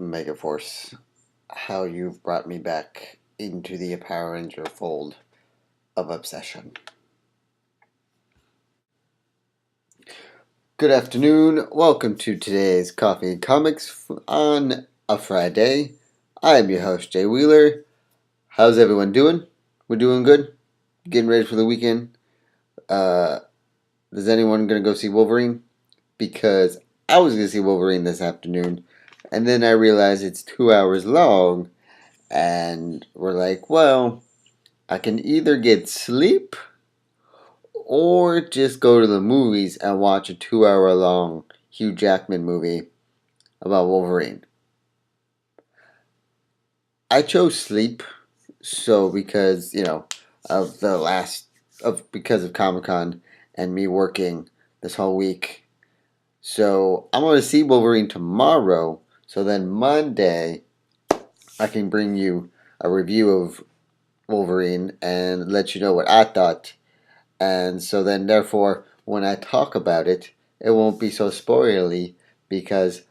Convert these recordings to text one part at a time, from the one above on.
Megaforce, how you've brought me back into the Power Ranger fold of obsession. Good afternoon. Welcome to today's Coffee and Comics on a Friday. I am your host, Jay Wheeler. How's everyone doing? We're doing good? Getting ready for the weekend? Is anyone going to go see Wolverine? Because I was going to see Wolverine this afternoon, and then I realized it's 2 hours long, and we're like, well, I can either get sleep or just go to the movies and watch a 2 hour long Hugh Jackman movie about Wolverine. I chose sleep, so because, of because of Comic-Con and me working this whole week. So I'm going to see Wolverine tomorrow, so then Monday I can bring you a review of Wolverine and let you know what I thought. And so then, therefore, when I talk about it, it won't be so spoilery because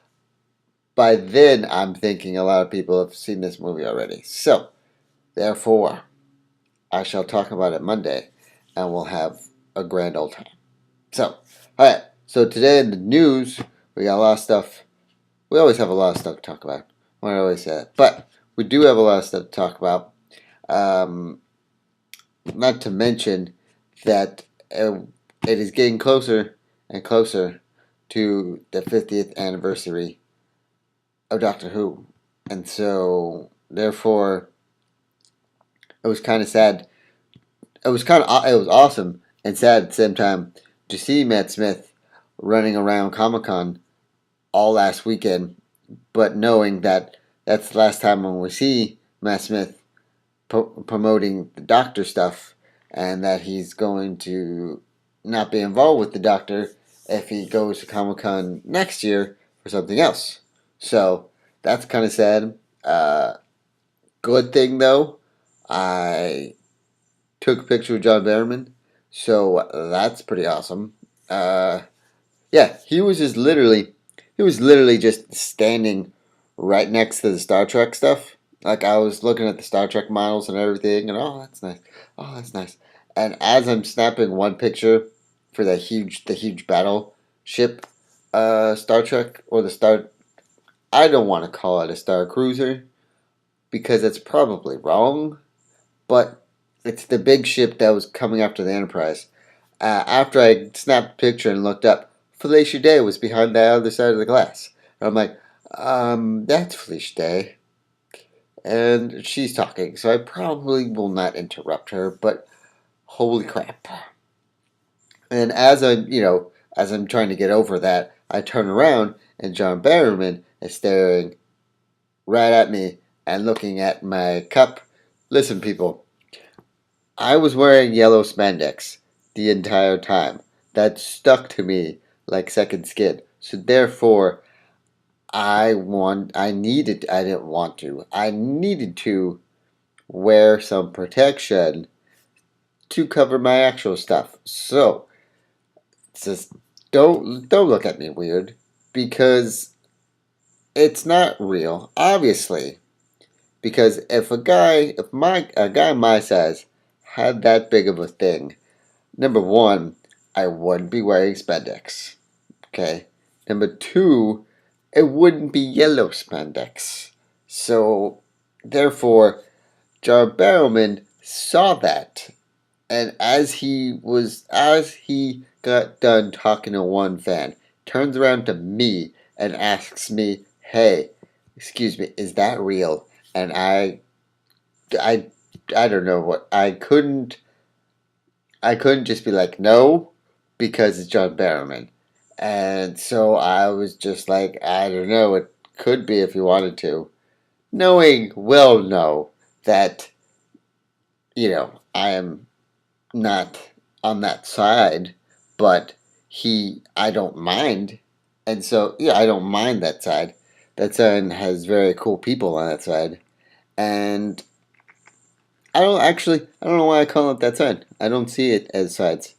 by then I'm thinking a lot of people have seen this movie already. So, therefore, I shall talk about it Monday and we'll have a grand old time. So, alright. So, today in the news, we got a lot of stuff. We always have a lot of stuff to talk about. I always say that. But we do have a lot of stuff to talk about. Not to mention that it is getting closer and closer to the 50th anniversary of Doctor Who. And so, therefore, it was kind of sad. It was awesome and sad at the same time to see Matt Smith running around Comic-Con all last weekend, but knowing that that's the last time when we see Matt Smith promoting the Doctor stuff, and that he's going to not be involved with the Doctor if he goes to Comic-Con next year for something else. So that's kind of sad. Good thing though, I took a picture with John Barrowman, so that's pretty awesome. Yeah, he was literally just standing right next to the Star Trek stuff. Like, I was looking at the Star Trek models and everything, and oh, that's nice. Oh, that's nice. And as I'm snapping one picture for the huge battleship, Star Trek, or I don't want to call it a Star Cruiser because it's probably wrong, but it's the big ship that was coming after the Enterprise. After I snapped a picture and looked up, Felicia Day was behind the other side of the glass. And I'm like, that's Felicia Day. And she's talking, so I probably will not interrupt her, but holy crap. And as I'm trying to get over that, I turn around and John Barrowman is staring right at me and looking at my cup. Listen, people, I was wearing yellow spandex the entire time. That stuck to me like second skin. So therefore, I needed to wear some protection to cover my actual stuff. So, just don't look at me weird because it's not real, obviously. Because if a guy my size had that big of a thing, number one, I wouldn't be wearing spandex. Okay. Number two, it wouldn't be yellow spandex. So, therefore, John Barrowman saw that, and as he got done talking to one fan, turns around to me and asks me, "Hey, excuse me, is that real?" And I, I don't know what I couldn't just be like no, because it's John Barrowman. And so I was just like, I don't know, it could be if you wanted to. Knowing well know that, I am not on that side, but I don't mind. And so, yeah, I don't mind that side. That side has very cool people on that side. And I don't know why I call it that side. I don't see it as sides.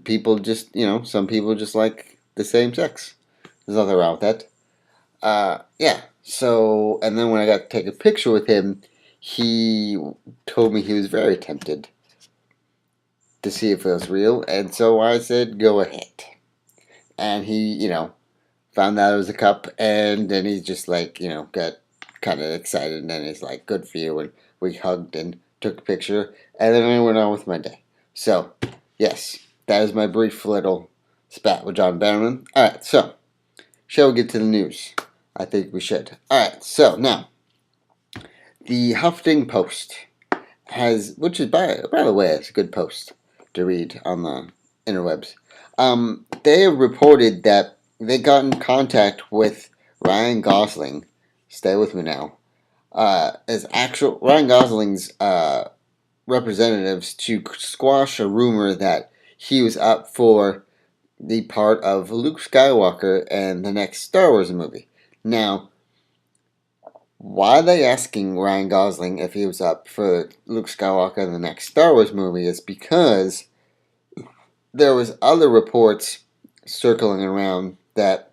People just, some people just like the same sex. There's nothing wrong with that. Yeah. So, and then when I got to take a picture with him, he told me he was very tempted to see if it was real, and so I said, "Go ahead." And he, found out it was a cup, and then he just like, got kind of excited, and then he's like, "Good for you," and we hugged and took a picture, and then I went on with my day. So, yes, that is my brief little spat with John Barrowman. All right, so shall we get to the news? I think we should. All right, so now the Huffington Post has, which is by the way, it's a good post to read on the interwebs. They have reported that they got in contact with Ryan Gosling. Stay with me now. As actual Ryan Gosling's representatives to squash a rumor that he was up for the part of Luke Skywalker in the next Star Wars movie. Now, why are they asking Ryan Gosling if he was up for Luke Skywalker in the next Star Wars movie is because there was other reports circling around that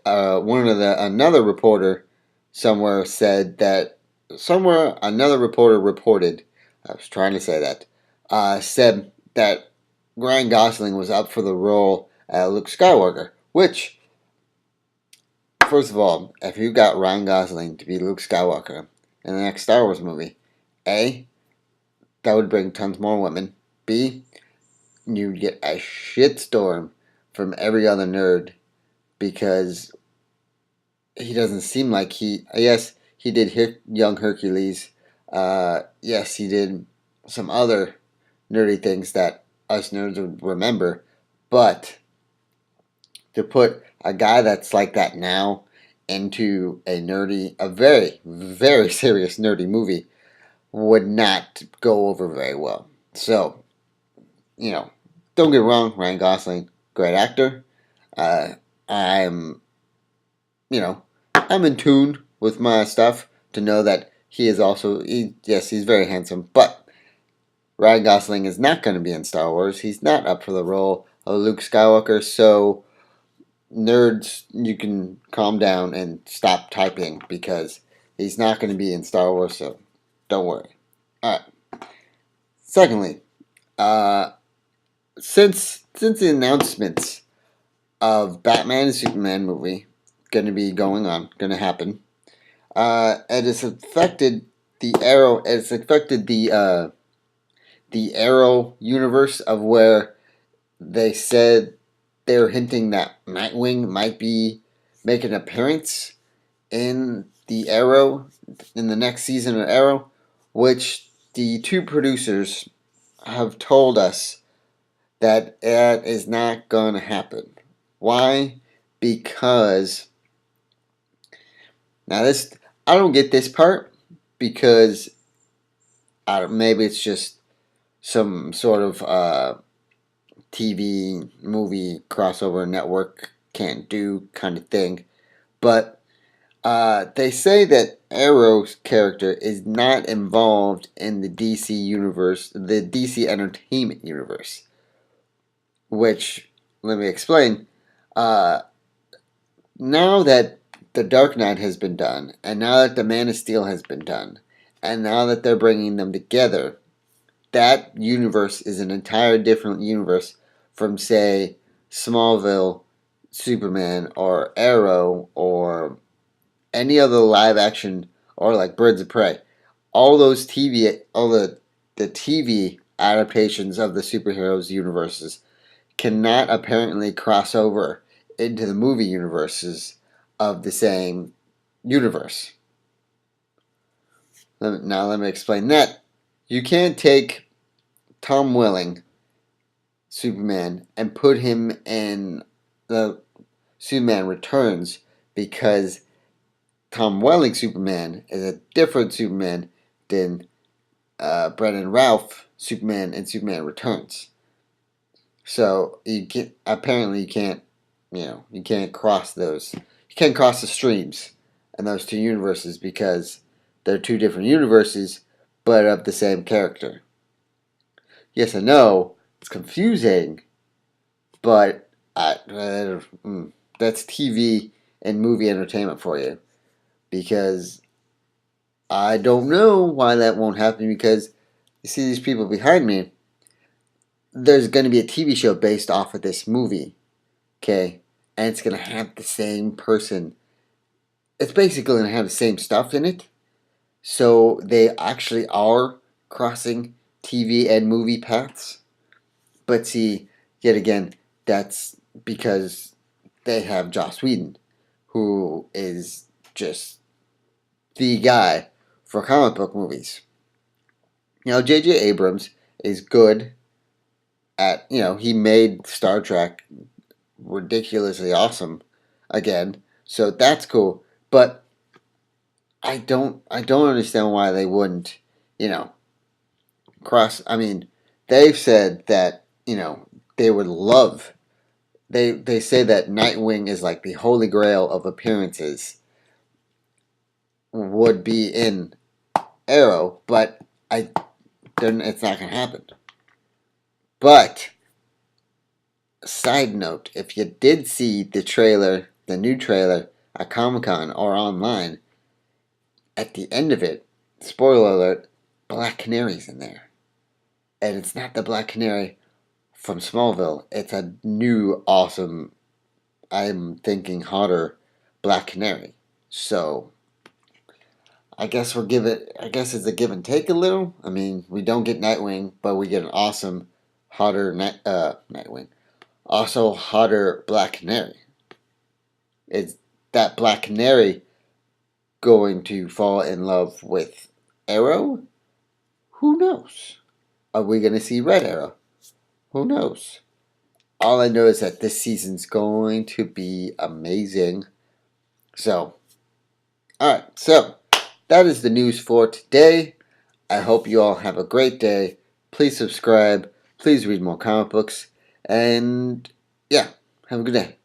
another reporter another reporter reported, I was trying to say that, said that Ryan Gosling was up for the role of Luke Skywalker, which, first of all, if you got Ryan Gosling to be Luke Skywalker in the next Star Wars movie, A, that would bring tons more women. B, you'd get a shitstorm from every other nerd because he doesn't seem like yes, he did Young Hercules. Yes, he did some other nerdy things that us nerds would remember. But to put a guy that's like that now into a very, very serious nerdy movie would not go over very well. So, you know, don't get wrong, Ryan Gosling, great actor. Uh, I'm, I'm in tune with my stuff to know that yes, he's very handsome, but Ryan Gosling is not going to be in Star Wars. He's not up for the role of Luke Skywalker, so nerds, you can calm down and stop typing because he's not going to be in Star Wars, so don't worry. Alright. Secondly, uh, since the announcements of Batman and Superman movie going to happen, it has affected the Arrow universe of where they said they were hinting that Nightwing might be make an appearance in the next season of Arrow, which the two producers have told us that it is not going to happen. Why? Because now this I don't get this part because maybe it's just some sort of TV movie crossover network can't do kind of thing. But they say that Arrow's character is not involved in the DC universe, the DC Entertainment universe. Which, let me explain. Uh, Now that the Dark Knight has been done, and now that the Man of Steel has been done, and now that they're bringing them together, that universe is an entire different universe from, say, Smallville, Superman, or Arrow, or any other live action, or like Birds of Prey. All the TV adaptations of the superheroes universes cannot apparently cross over into the movie universes of the same universe. Now let me explain that. You can't take Tom Welling, Superman, and put him in the Superman Returns because Tom Welling Superman is a different Superman than Brendan Ralph Superman and Superman Returns. So you can't you can't cross those. You can't cross the streams in those two universes because they're two different universes, but of the same character. Yes, I know it's confusing, but That's TV and movie entertainment for you. Because I don't know why that won't happen. Because you see these people behind me. There's going to be a TV show based off of this movie. Okay, and it's going to have the same person. It's basically going to have the same stuff in it. So they actually are crossing TV and movie paths. But see, yet again, that's because they have Joss Whedon, who is just the guy for comic book movies. J.J. Abrams is good at, he made Star Trek ridiculously awesome again, so that's cool. But I don't understand why they wouldn't, you know, cross. I mean, they've said that they would love. They say that Nightwing is like the holy grail of appearances. Would be in Arrow, but it's not gonna happen. But side note, if you did see the new trailer at Comic-Con or online, at the end of it, spoiler alert, Black Canary's in there. And it's not the Black Canary from Smallville. It's a new, awesome, I'm thinking hotter Black Canary. So, I guess it's a give and take a little. I mean, we don't get Nightwing, but we get an awesome, hotter Nightwing. Also, hotter Black Canary. Is that Black Canary going to fall in love with Arrow? Who knows? Are we going to see Red Arrow? Who knows? All I know is that this season's going to be amazing. So, alright, so that is the news for today. I hope you all have a great day. Please subscribe. Please read more comic books. And yeah, have a good day.